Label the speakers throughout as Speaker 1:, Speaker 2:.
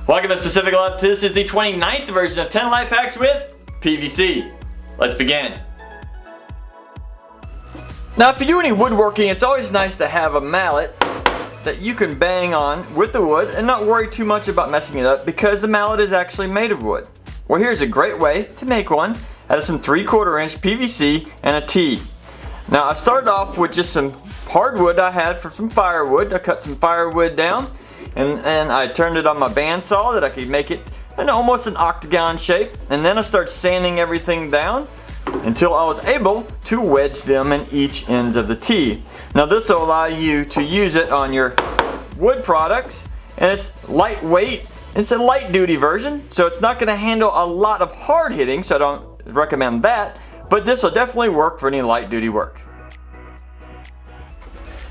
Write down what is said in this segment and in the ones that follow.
Speaker 1: Welcome to Specific Left. This is the 29th version of 10 Life Hacks with PVC. Let's begin. Now, if you do any woodworking, it's always nice to have a mallet that you can bang on with the wood and not worry too much about messing it up because the mallet is actually made of wood. Well, here's a great way to make one out of some 3/4 inch PVC and a T. Now, I started off with just some hardwood I had for some firewood. I cut some firewood down and I turned it on my bandsaw that I could make it in almost an octagon shape. And then I started sanding everything down until I was able to wedge them in each ends of the T. Now, this will allow you to use it on your wood products, and it's lightweight. It's a light duty version, so it's not going to handle a lot of hard hitting, so I don't recommend that, but this will definitely work for any light duty work.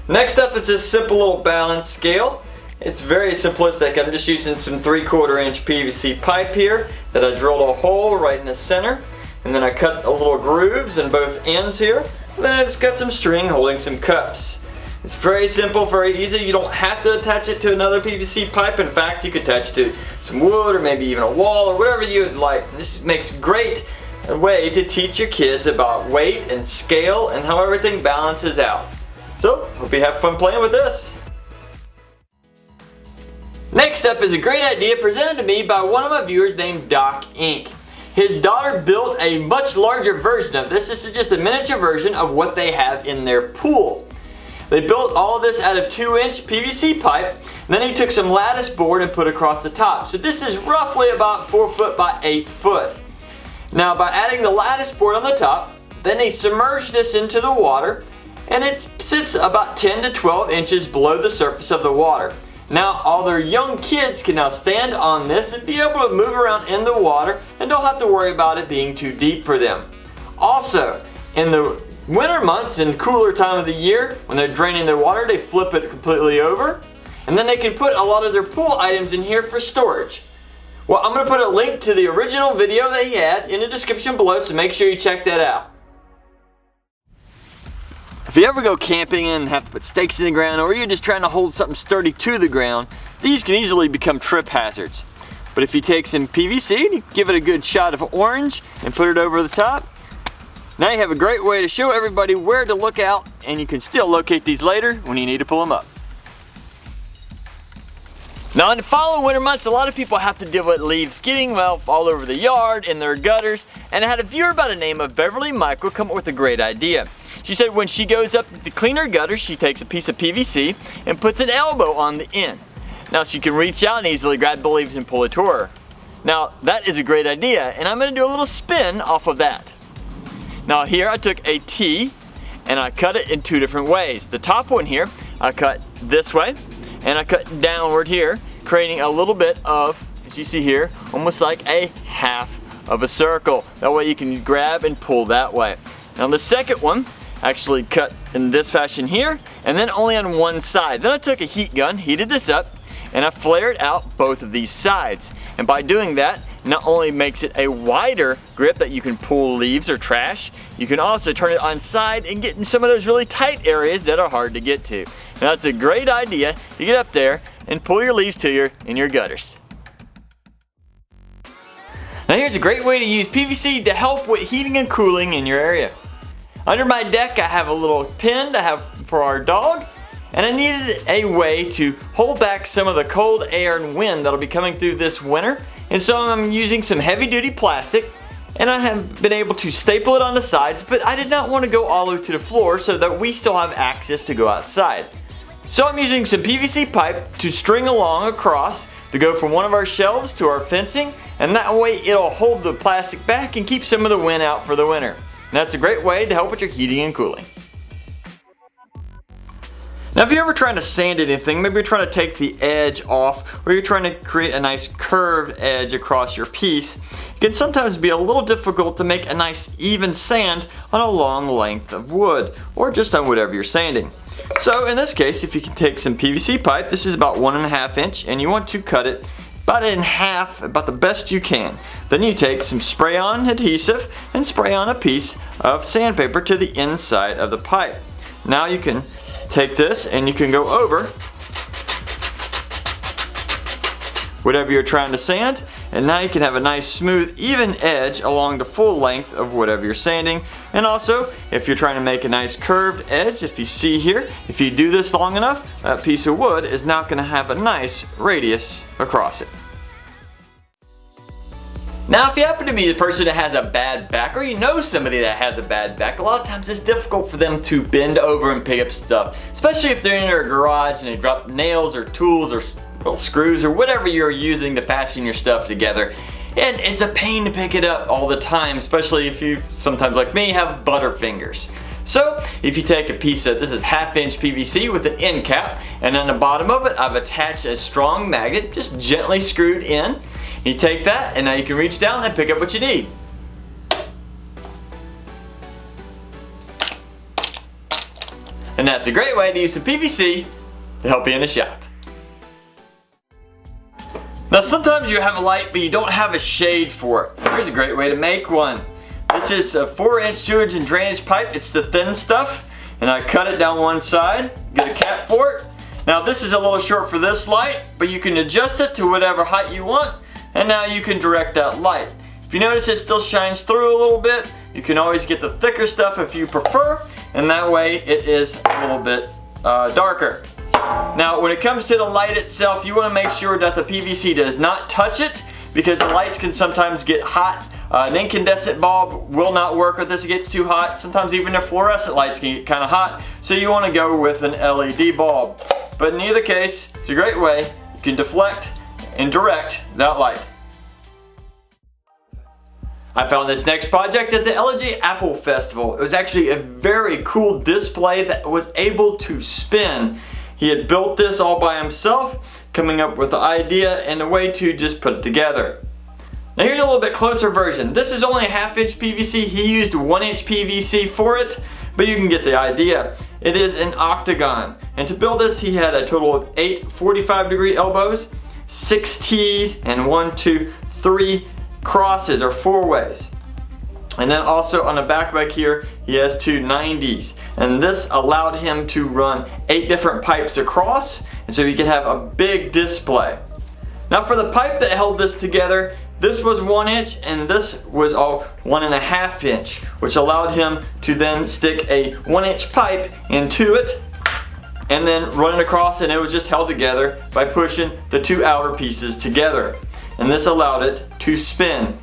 Speaker 1: Next up is this simple little balance scale. It's very simplistic. I'm just using some 3/4 inch PVC pipe here that I drilled a hole right in the center, and then I cut a little grooves in both ends here, and then I just got some string holding some cups. It's very simple, very easy. You don't have to attach it to another PVC pipe. In fact, you could attach it to some wood or maybe even a wall or whatever you'd like. This makes a great way to teach your kids about weight and scale and how everything balances out. So, hope you have fun playing with this. Next up is a great idea presented to me by one of my viewers named Doc Inc. His daughter built a much larger version of this. This is just a miniature version of what they have in their pool. They built all of this out of 2-inch PVC pipe, and then he took some lattice board and put across the top. So this is roughly about 4 foot by 8 foot. Now, by adding the lattice board on the top, then he submerged this into the water, and it sits about 10 to 12 inches below the surface of the water. Now, all their young kids can now stand on this and be able to move around in the water and don't have to worry about it being too deep for them. Also, in the winter months and cooler time of the year, when they're draining their water, they flip it completely over, and then they can put a lot of their pool items in here for storage. Well, I'm going to put a link to the original video that he had in the description below, so make sure you check that out. If you ever go camping and have to put stakes in the ground, or you're just trying to hold something sturdy to the ground, these can easily become trip hazards. But if you take some PVC and you give it a good shot of orange and put it over the top, now you have a great way to show everybody where to look out, and you can still locate these later when you need to pull them up. Now, in the following winter months, a lot of people have to deal with leaves getting all over the yard, in their gutters, and I had a viewer by the name of Beverly Michael come up with a great idea. She said when she goes up to clean her gutters, she takes a piece of PVC and puts an elbow on the end. Now she can reach out and easily grab the leaves and pull it to her. Now, that is a great idea, and I'm going to do a little spin off of that. Now here I took a T and I cut it in 2 different ways. The top one here, I cut this way, and I cut downward here, creating a little bit of, as you see here, almost like a half of a circle. That way you can grab and pull that way. Now the second one, actually cut in this fashion here, and then only on one side. Then I took a heat gun, heated this up, and I flared out both of these sides. And by doing that, not only makes it a wider grip that you can pull leaves or trash, you can also turn it on side and get in some of those really tight areas that are hard to get to. Now that's a great idea to get up there and pull your leaves to in your gutters. Now here's a great way to use PVC to help with heating and cooling in your area. Under my deck, I have a little pen to have for our dog, and I needed a way to hold back some of the cold air and wind that'll be coming through this winter. And so I'm using some heavy duty plastic, and I have been able to staple it on the sides, but I did not want to go all the way to the floor so that we still have access to go outside. So I'm using some PVC pipe to string along across to go from one of our shelves to our fencing, and that way it'll hold the plastic back and keep some of the wind out for the winter. And that's a great way to help with your heating and cooling. Now, if you're ever trying to sand anything, maybe you're trying to take the edge off, or you're trying to create a nice curved edge across your piece, it can sometimes be a little difficult to make a nice even sand on a long length of wood, or just on whatever you're sanding. So in this case, if you can take some PVC pipe, this is about 1.5 inch, and you want to cut it about in half, about the best you can. Then you take some spray-on adhesive and spray on a piece of sandpaper to the inside of the pipe. Now you can take this and you can go over whatever you're trying to sand, and now you can have a nice smooth even edge along the full length of whatever you're sanding. And also, if you're trying to make a nice curved edge, if you see here, if you do this long enough, that piece of wood is now going to have a nice radius across it. Now, if you happen to be the person that has a bad back, or you know somebody that has a bad back, a lot of times it's difficult for them to bend over and pick up stuff, especially if they're in their garage and they drop nails or tools or screws or whatever you're using to fasten your stuff together. And it's a pain to pick it up all the time, especially if you, sometimes like me, have butter fingers. So if you take a piece of, this is 1/2 inch PVC with an end cap, and on the bottom of it I've attached a strong magnet, just gently screwed in. You take that and now you can reach down and pick up what you need. And that's a great way to use some PVC to help you in the shop. Now sometimes you have a light but you don't have a shade for it. Here's a great way to make one. This is a 4-inch sewage and drainage pipe. It's the thin stuff, and I cut it down one side, get a cap for it. Now this is a little short for this light, but you can adjust it to whatever height you want, and now you can direct that light. If you notice it still shines through a little bit, you can always get the thicker stuff if you prefer, and that way it is a little bit darker. Now when it comes to the light itself, you want to make sure that the PVC does not touch it, because the lights can sometimes get hot. An incandescent bulb will not work with this, it gets too hot. Sometimes even the fluorescent lights can get kind of hot, so you want to go with an LED bulb. But in either case, it's a great way you can deflect and direct that light. I found this next project at the LG Apple Festival. It was actually a very cool display that was able to spin. He had built this all by himself, coming up with the idea and a way to just put it together. Now here's a little bit closer version. This is only a 1/2 inch PVC. He used 1-inch PVC for it, but you can get the idea. It is an octagon, and to build this he had a total of 8 45-degree elbows, 6 T's, and 1, 2, 3 crosses or 4 ways. And then also on the back here he has 2 90s, and this allowed him to run 8 different pipes across, and so he could have a big display. Now for the pipe that held this together, this was 1 inch and this was all 1.5 inch, which allowed him to then stick a 1-inch pipe into it and then run it across, and it was just held together by pushing the 2 outer pieces together, and this allowed it to spin.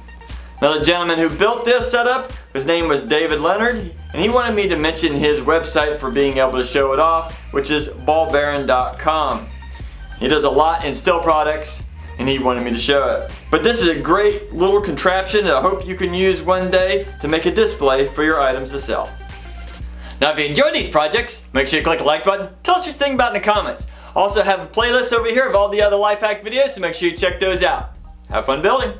Speaker 1: Now the gentleman who built this setup, his name was David Leonard, and he wanted me to mention his website for being able to show it off, which is ballbearing.com. He does a lot in steel products, and he wanted me to show it. But this is a great little contraption that I hope you can use one day to make a display for your items to sell. Now if you enjoyed these projects, make sure you click the like button, tell us your thing about it in the comments. Also have a playlist over here of all the other life hack videos, so make sure you check those out. Have fun building!